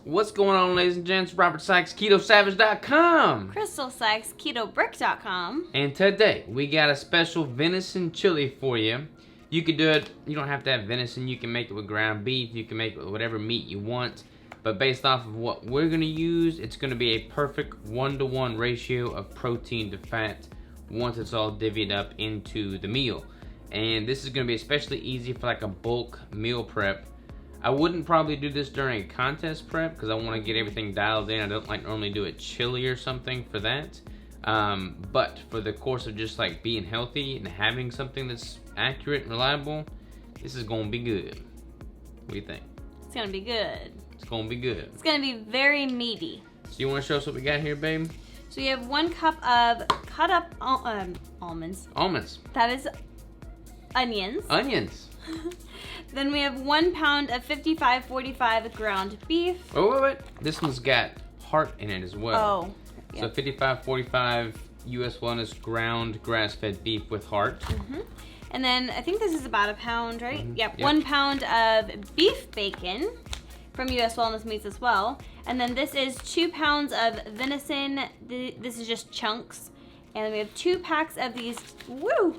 What's going on, ladies and gents? Robert Sykes, KetoSavage.com. Crystal Sykes, KetoBrick.com. And today, we got a special venison chili for you. You could do it, you don't have to have venison. You can make it with ground beef. You can make it with whatever meat you want. But based off of what we're going to use, it's going to be a perfect 1-to-1 ratio of protein to fat once it's all divvied up into the meal. And this is going to be especially easy for like a bulk meal prep. I wouldn't probably do this during a contest prep because I want to get everything dialed in. I don't like normally do a chili or something for that. But for the course of just like being healthy and having something that's accurate and reliable, this is going to be good. What do you think? It's going to be good. It's going to be good. It's going to be very meaty. So you want to show us what we got here, babe? So you have 1 cup of cut up almonds. Almonds. That is onions. Onions. Then we have 1 pound of 55-45 ground beef. Oh, wait. This one's got heart in it as well. Oh. So 55-45 U.S. Wellness ground grass-fed beef with heart. And then I think this is about a pound, right? Yep. Yep. 1 pound of beef bacon from U.S. Wellness Meats as well. And then this is 2 pounds of venison. This is just chunks. And then we have 2 packs of these. Woo!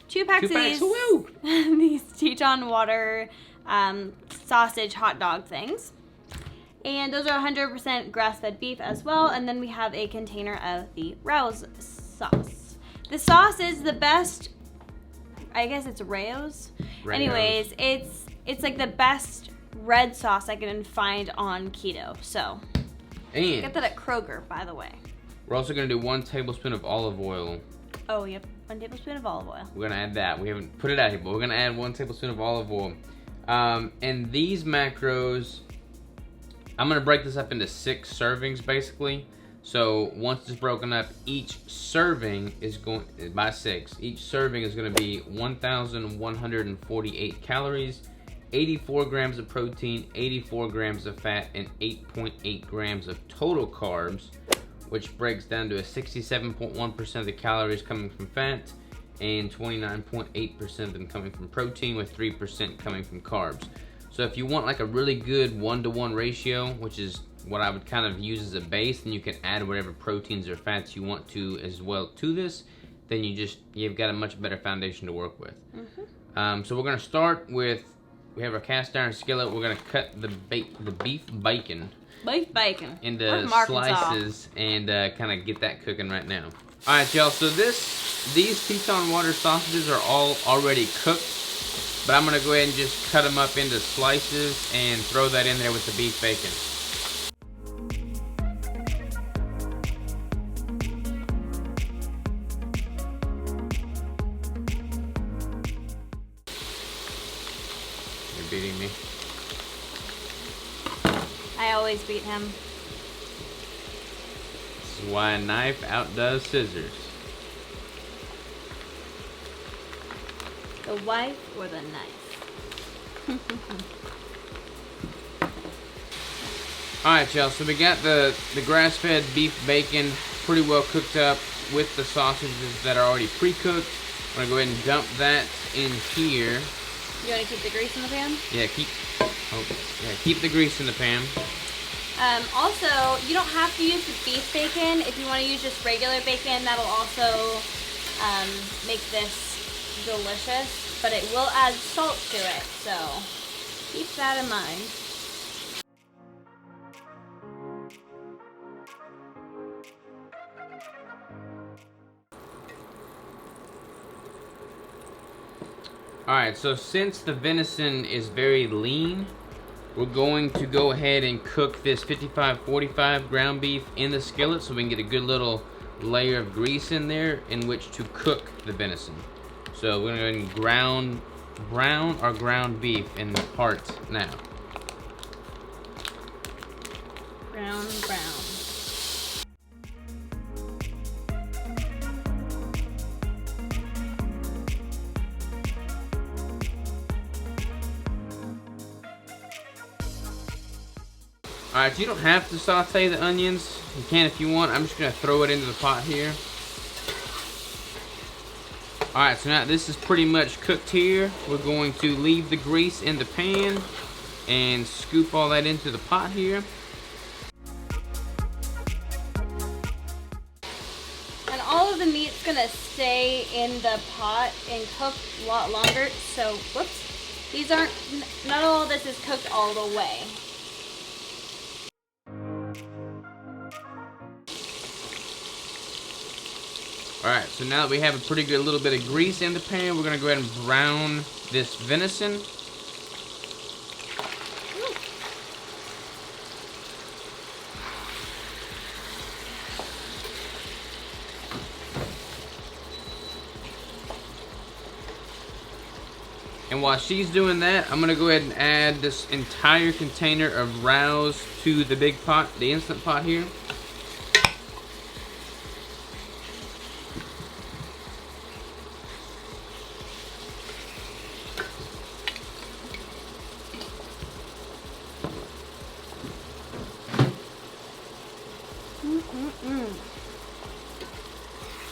2 packs of these. Woo! These Teton water sausage hot dog things. And those are 100% grass-fed beef as well. And then we have a container of the Rouse sauce. The sauce is the best. I guess it's Rao's. Anyways, it's like the best red sauce I can find on keto. So And get that at Kroger, by the way. we're also going to do 1 tablespoon of olive oil. Oh, yep. 1 tablespoon of olive oil. We're going to add that. We haven't put it out here, but we're going to add 1 tablespoon of olive oil. And these macros, I'm going to break this up into 6 servings, basically. So once it's broken up, each serving is going, by 6, each serving is going to be 1,148 calories, 84 grams of protein, 84 grams of fat, and 8.8 grams of total carbs, which breaks down to a 67.1% of the calories coming from fat and 29.8% of them coming from protein, with 3% coming from carbs. So if you want like a really good 1-to-1 ratio, which is what I would kind of use as a base, then you can add whatever proteins or fats you want to as well to this, then you've got a much better foundation to work with. So we're gonna start with, we have our cast iron skillet. We're gonna cut the beef bacon into slices and kind of get that cooking right now. All right, y'all. So these Teton water sausages are all already cooked, but I'm gonna go ahead and just cut them up into slices and throw that in there with the beef bacon. You're beating me. I always beat him. This is why a knife outdoes scissors. The wife or the knife? Alright, y'all, so we got the grass-fed beef bacon pretty well cooked up with the sausages that are already pre-cooked. I'm gonna go ahead and dump that in here. You want to keep the grease in the pan? Yeah, keep the grease in the pan. Also, you don't have to use the beef bacon. If you want to use just regular bacon, that'll also make this delicious, but it will add salt to it, so keep that in mind. Alright, so since the venison is very lean, we're going to go ahead and cook this 55-45 ground beef in the skillet so we can get a good little layer of grease in there in which to cook the venison. So we're gonna go ahead and brown our ground beef in the parts now. Brown. Alright, so you don't have to saute the onions. You can if you want. I'm just gonna throw it into the pot here. Alright, so now this is pretty much cooked here. We're going to leave the grease in the pan and scoop all that into the pot here. And all of the meat's gonna stay in the pot and cook a lot longer. So, whoops, not all of this is cooked all the way. Alright, so now that we have a pretty good little bit of grease in the pan, we're going to go ahead and brown this venison. And while she's doing that, I'm going to go ahead and add this entire container of rouse to the big pot, the Instant Pot here.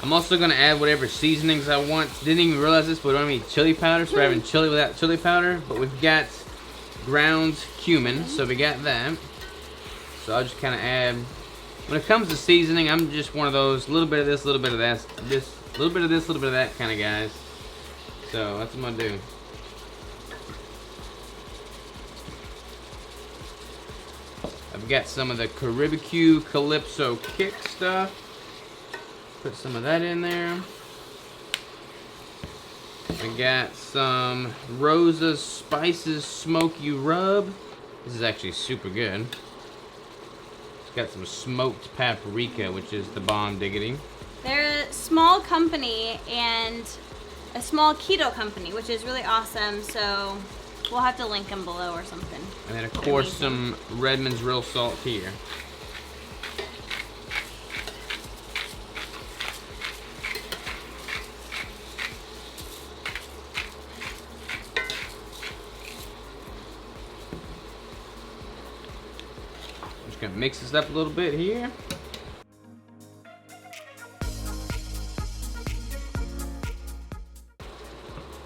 I'm also going to add whatever seasonings I want. Didn't even realize this, but we don't have any chili powder, so we're having chili without chili powder. But we've got ground cumin, so we got that. So I'll just kind of add. When it comes to seasoning, I'm just one of those, a little bit of this, a little bit of that, a little bit of this, a little bit of that kind of guys. So that's what I'm going to do. I've got some of the Caribbean Calypso Kick stuff. Put some of that in there. I got some Rosa's Spices Smoky Rub. This is actually super good. It's got some smoked paprika, which is the bomb diggity. They're a small company and a small keto company, which is really awesome. So we'll have to link them below or something. And then of course some Redmond's Real Salt here. Just gonna mix this up a little bit here.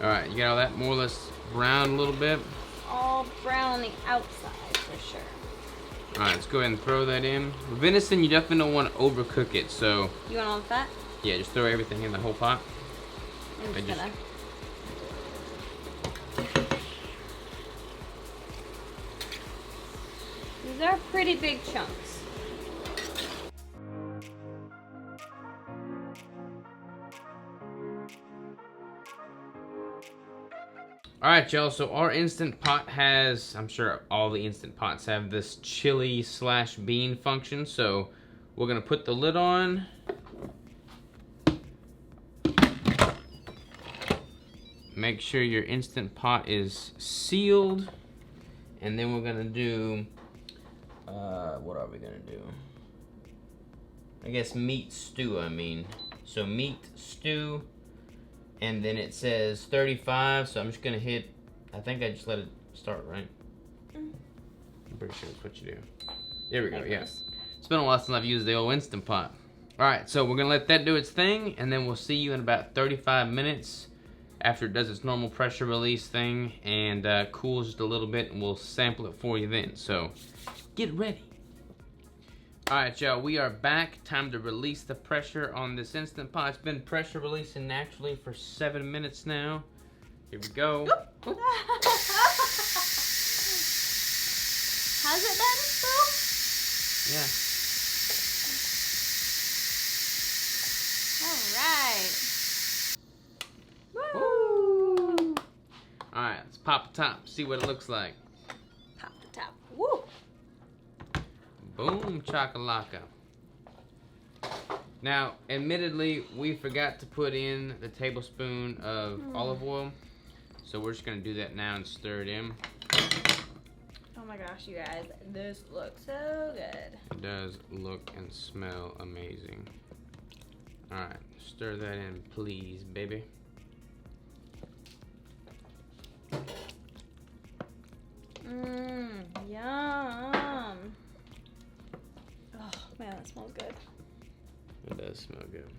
Alright, you got all that more or less brown a little bit? All brown on the outside for sure. Alright, let's go ahead and throw that in. Venison, you definitely don't want to overcook it, so... You want all of that? Yeah, just throw everything in the whole pot. I'm just gonna... These are pretty big chunks. Alright, y'all, so our Instant Pot has, I'm sure all the Instant Pots have this chili / bean function, so we're going to put the lid on. Make sure your Instant Pot is sealed, and then we're going to do, what are we going to do? I guess meat stew, So meat stew. And then it says 35, so I'm just gonna hit, I think I just let it start, right? I'm pretty sure that's what you do. There we go, yes. It's been a while since I've used the old Instant Pot. Alright, so we're gonna let that do its thing, and then we'll see you in about 35 minutes after it does its normal pressure release thing and cools just a little bit, and we'll sample it for you then. So, get ready. Alright, y'all, we are back. Time to release the pressure on this Instant Pot. It's been pressure releasing naturally for 7 minutes now. Here we go. Oop. Has it been, Phil? Yeah. Alright. Woo! Alright, let's pop the top, see what it looks like. Pop the top. Woo! Boom, chakalaka. Now, admittedly, we forgot to put in the tablespoon of olive oil. So we're just gonna do that now and stir it in. Oh my gosh, you guys, this looks so good. It does look and smell amazing. All right, stir that in, please, baby. Yum. Oh man, that smells good. It does smell good.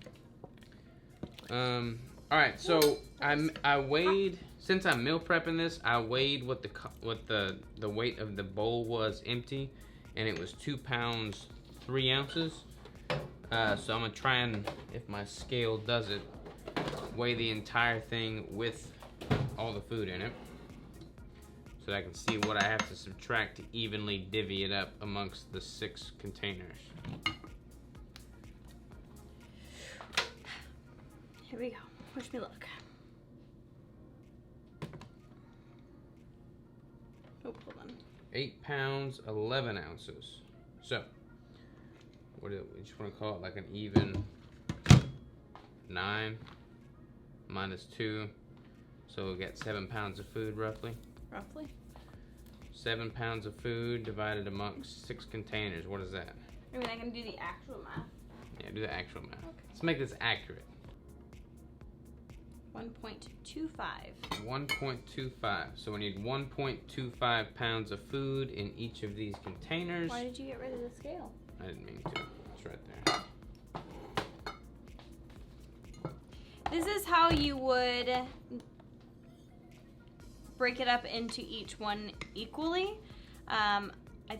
All right, so I weighed, since I'm meal prepping this, I weighed what the weight of the bowl was empty, and it was 2 pounds 3 ounces. So I'm gonna try and, if my scale does it, weigh the entire thing with all the food in it, so that I can see what I have to subtract to evenly divvy it up amongst the 6 containers. Here we go. Wish me luck. Oh, hold on. 8 pounds 11 ounces. So, what do we just want to call it, like an even 9 minus 2, so we'll get 7 pounds of food roughly. Roughly. 7 pounds of food divided amongst 6 containers. What is that? I mean, I can do the actual math. Yeah, do the actual math. Okay. Let's make this accurate. 1.25. 1.25. So we need 1.25 pounds of food in each of these containers. Why did you get rid of the scale? I didn't mean to. It's right there. This is how you would break it up into each one equally. I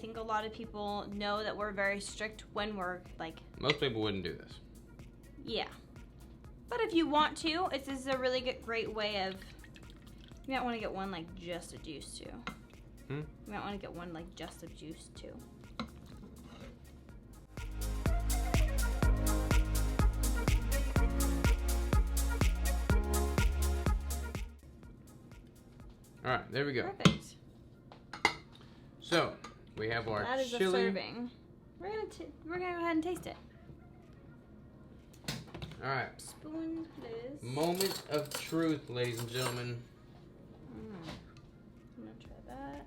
think a lot of people know that we're very strict when we're like... Most people wouldn't do this. Yeah. But if you want to, this is a really great way of... You might want to get one like just of juice too. You might want to get one like just of juice too. All right, there we go. Perfect. So we have our That is chili. a serving. We're gonna go ahead and taste it. All right. Spoon, please. Moment of truth, ladies and gentlemen. I'm gonna try that.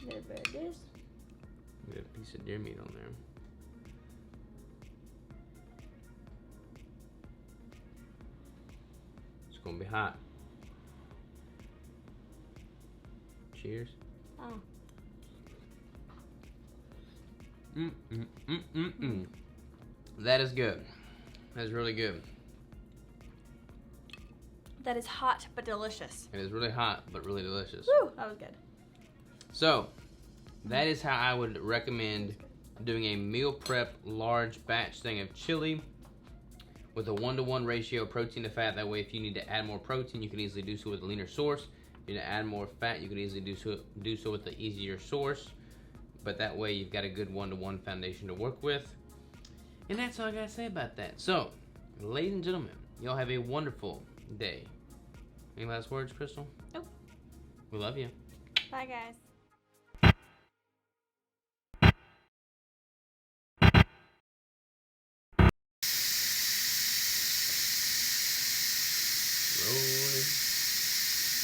A little bit of this. Get a piece of deer meat on there. It's gonna be hot. Cheers. Oh. That is good. That is really good. That is hot but delicious. It is really hot, but really delicious. Woo, that was good. So, that is how I would recommend doing a meal prep large batch thing of chili with a 1-to-1 ratio of protein to fat. That way, if you need to add more protein, you can easily do so with a leaner source. If you need to add more fat, you can easily do so with the easier source. But that way, you've got a good 1-to-1 foundation to work with. And that's all I gotta say about that. So, ladies and gentlemen, y'all have a wonderful day. Any last words, Crystal? Nope. We love you. Bye, guys. Rolling,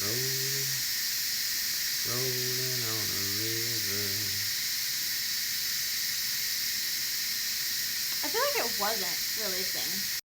rolling, rolling on a river. I feel like it wasn't releasing.